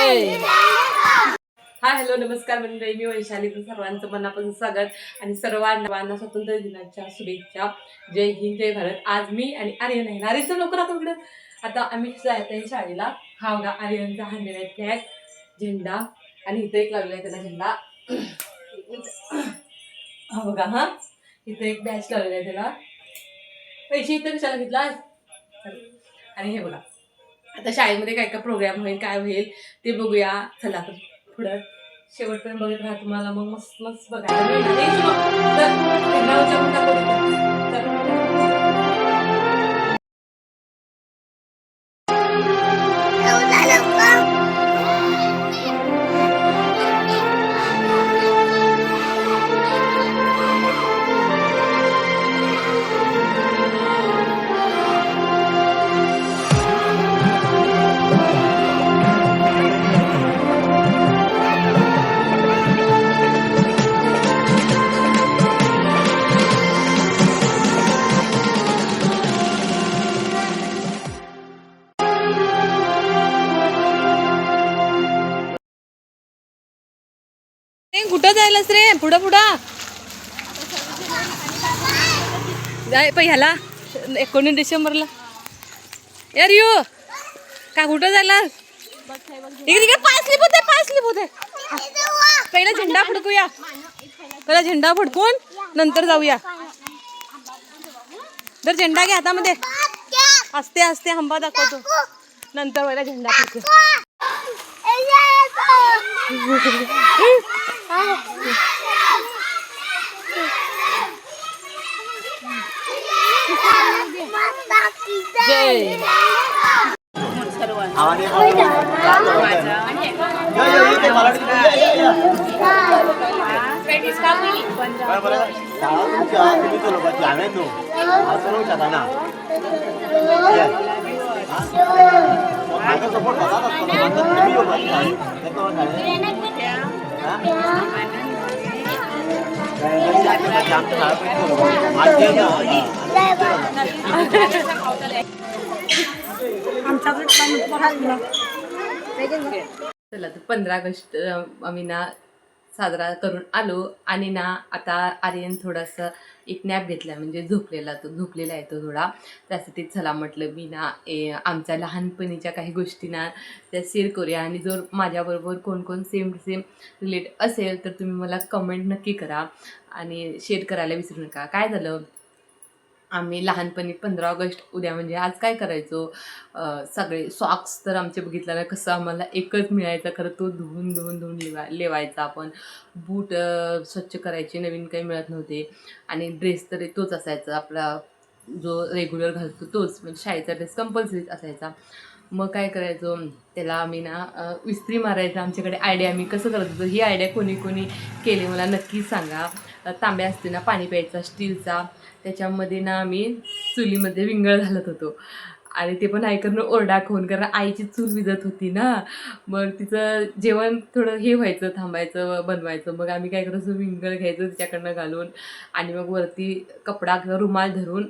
जय. Hi hello नमस्कार मंडळी, मी वैशाली. सर्वांचं मनापासून स्वागत आणि सर्वांना स्वातंत्र्य दिनाच्या शुभेच्छा. जय हिंद जय भारत. आज मी आणि आर्यन आहे. आर्यनचं लवकर आता आता आम्ही जायचं आहे शाळेला. हा बघा आर्यनचा हाणलेला आहे फ्लॅग, झेंडा आणि इथं एक लावलेला आहे त्याला झेंडा. हा बघा, हा इथं एक बॅच लावलेला आहे त्याला. पैसे इथं कशाला घेतला. आणि हे बघा आता शाळेमध्ये काय काय प्रोग्राम होईल, काय होईल ते बघूया. चला तर पुढं शेवटपर्यंत बघत राहा, तुम्हाला मग मस्त मस्त बघायला कुठं जायलास रे? पुढं पुढं जाय ह्याला 19 डिसेंबरला. यार यू काय कुठं जायला? इकडे पाय स्लिप होते. पहिला झेंडा फडकूया. पहिला झेंडा फडकून नंतर जाऊया. तर झेंडा घ्या हातामध्ये. हसते हसते हंबा दाखवतो. नंतर पहिला झेंडा फडकू. जय. चला तर 15 ऑगस्ट आम्ही ना साजरा करून आलो. आणि ना आता आर्यन थोडासा एक नॅप घेतला, म्हणजे झोपलेला आहे तो थोडा. त्यासाठी चला म्हटलं मी ना आमच्या लहानपणीच्या काही गोष्टी ना त्या शेअर करूया. आणि जर माझ्याबरोबर कोण कोण सेम रिलेट असेल तर तुम्ही मला कमेंट नक्की करा आणि शेअर करायला विसरू नका. काय झालं, आम्ही लहानपणी 15 ऑगस्ट उद्या म्हणजे आज काय करायचो, सगळे सॉक्स तर आमचे बघितलं ना कसं आम्हाला एकच मिळायचा. खरं तो धुवून लेवायचा आपण. बूट स्वच्छ करायचे, नवीन काही मिळत नव्हते. आणि ड्रेस तर तोच असायचा आपला जो रेग्युलर घालतो तोच, म्हणजे शाळेचा ड्रेस कंपल्सरीच असायचा. मग काय करायचो, त्याला आम्ही ना इस्त्री मारायचं. आमच्याकडे आयडिया आम्ही कसं करत होतो, ही आयडिया कोणी केली मला नक्की सांगा. तांब्या असते ना पाणी प्यायचा स्टीलचा, त्याच्यामध्ये ना आम्ही चुलीमध्ये विंगळ घालत होतो. आणि ते पण ऐकून ओरडा खाऊन, कारण आईची चूल विजत होती ना. मग तिचं जेवण थोडं हे व्हायचं, थांबायचं बनवायचं. मग आम्ही काय करायचो, विंगळ घ्यायचं तिच्याकडनं घालून आणि मग वरती कपडा किंवा रुमाल धरून,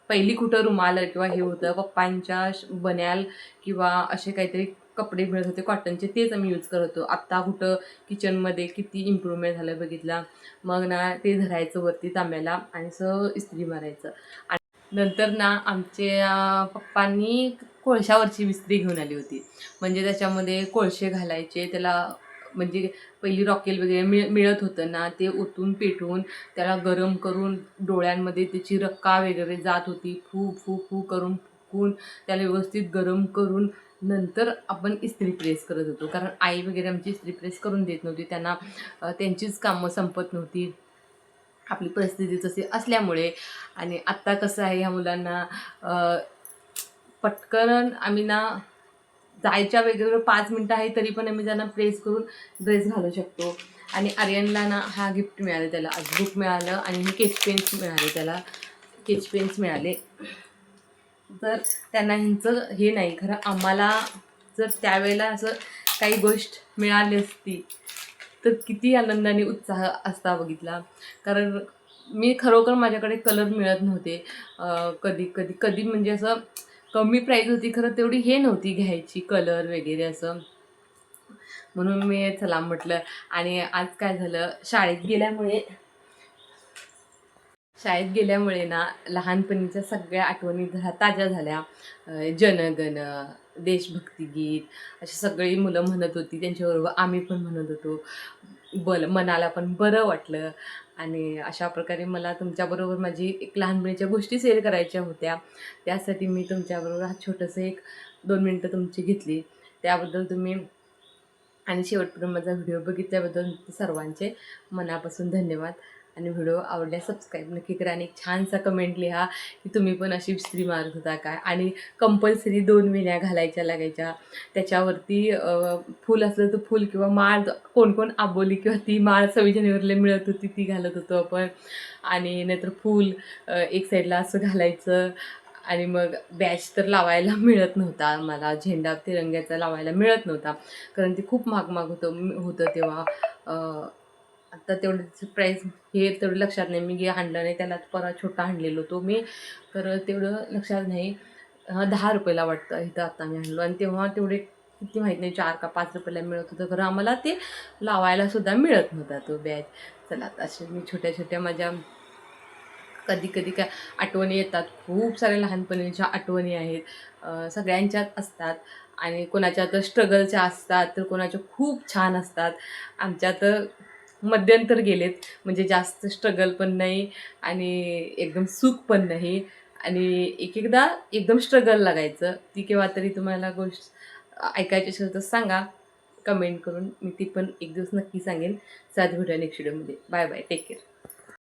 पहिली कुठं रुमाल किंवा हे होतं पप्पांच्या बन्याल किंवा असे काहीतरी कपडे मिळत होते कॉटनचे, तेच आम्ही यूज करत होतो. आत्ता कुठं किचनमध्ये किती इम्प्रूव्हमेंट झालं बघितला. मग ना ते धरायचं वरती तांब्याला आणि इस्त्री मारायचं. आणि नंतर ना आमच्या पप्पांनी कोळशावरची इस्त्री घेऊन आली होती. म्हणजे त्याच्यामध्ये कोळसे घालायचे त्याला, म्हणजे पहिली रॉकेल वगैरे मिळत होतं ना, ते ओतून पेटवून त्याला गरम करून डोळ्यांमध्ये त्याची रक्का वगैरे जात होती. फू करून फुकून त्याला व्यवस्थित गरम करून नंतर आपण इस्त्री प्रेस करत होतो. कारण आई वगैरे आमची इस्त्री प्रेस करून देत नव्हती, त्यांना त्यांचीच कामं संपत नव्हती आपली परिस्थिती तशी असल्यामुळे. आणि आत्ता कसं आहे, ह्या मुलांना पटकन आम्ही ना जायच्या वेगवेगळं 5 मिनटं आहे तरी पण आम्ही त्यांना प्रेस करून ड्रेस घालू शकतो. आणि आर्यनला ना हा गिफ्ट मिळालं, त्याला आज बुक मिळालं आणि हे केच पेन्स मिळाले. तर त्यांना ह्यांचं हे नाही, खरं आम्हाला जर त्यावेळेला असं काही गोष्ट मिळाली असती तर किती आनंदाने उत्साह असता बघितला. कारण मी खरोखर माझ्याकडे कलर मिळत नव्हते. कधी म्हणजे असं कमी प्राईज होती, खरं तेवढी हे नव्हती घ्यायची कलर वगैरे असं. म्हणून मी चला म्हटलं. आणि आज काय झालं, शाळेत गेल्यामुळे ना लहानपणीच्या सगळ्या आठवणी ताज्या झाल्या. जनगण, देशभक्ती गीत अशी सगळी मुलं म्हणत होती, त्यांच्याबरोबर आम्ही पण म्हणत होतो. मनाला पण बरं वाटलं. आणि अशा प्रकारे मला तुमच्याबरोबर माझी एक लहानपणीच्या गोष्टी शेअर करायच्या होत्या. त्यासाठी मी तुमच्याबरोबर हा छोटंसं एक 2 मिनटं तुमची घेतली. त्याबद्दल तुम्ही आणि शेवटपर्यंत माझा व्हिडिओ बघितल्याबद्दल सर्वांचे मनापासून धन्यवाद. आणि व्हिडिओ आवडल्यास सबस्क्राईब नक्की करा आणि एक छानसा कमेंट लिहा की तुम्ही पण अशी इस्त्री मारत होता काय. आणि कंपल्सरी 2 वेण्या घालायच्या लागायच्या. त्याच्यावरती फूल असलं तर फूल किंवा माळ, कोण कोण आबोली किंवा ती माळ 26 जानेवारीला मिळत होती ती घालत होतो आपण. आणि नाहीतर फूल एक साईडला असं घालायचं. आणि मग बॅच तर लावायला मिळत नव्हता आम्हाला, झेंडा तिरंग्याचा लावायला मिळत नव्हता, कारण ते खूप महाग होतं तेव्हा. आता तेवढं प्राईस हे तेवढं लक्षात नाही, मी आणलं नाही त्याला, परत छोटा आणलेलो तो मी, तर तेवढं लक्षात नाही. 10 रुपयाला वाटतं इथं आता मी आणलो. आणि तेव्हा तेवढे किती माहीत नाही, 4 का 5 रुपयाला मिळत होतं, खरं आम्हाला ते लावायला सुद्धा मिळत नव्हता तो बॅच. चला आता असे मी छोट्या छोट्या माझ्या कधी कधी काय आठवणी येतात. खूप साऱ्या लहानपणीच्या आठवणी आहेत, सगळ्यांच्याच असतात. आणि कोणाच्या तर स्ट्रगलच्या असतात, तर कोणाच्या खूप छान असतात. आमच्या तर मध्यंतर गेलेत, म्हणजे जास्त स्ट्रगल पण नाही आणि एकदम सुख पण नाही. आणि एक एकदा एकदम स्ट्रगल लागायचं. ती केव्हा तरी तुम्हाला गोष्ट ऐकायची असेल तर सांगा कमेंट करून, मी ती पण एक दिवस नक्की सांगेन. साथ भेटूया नेक्स्ट व्हिडिओमध्ये. Bye bye, take care.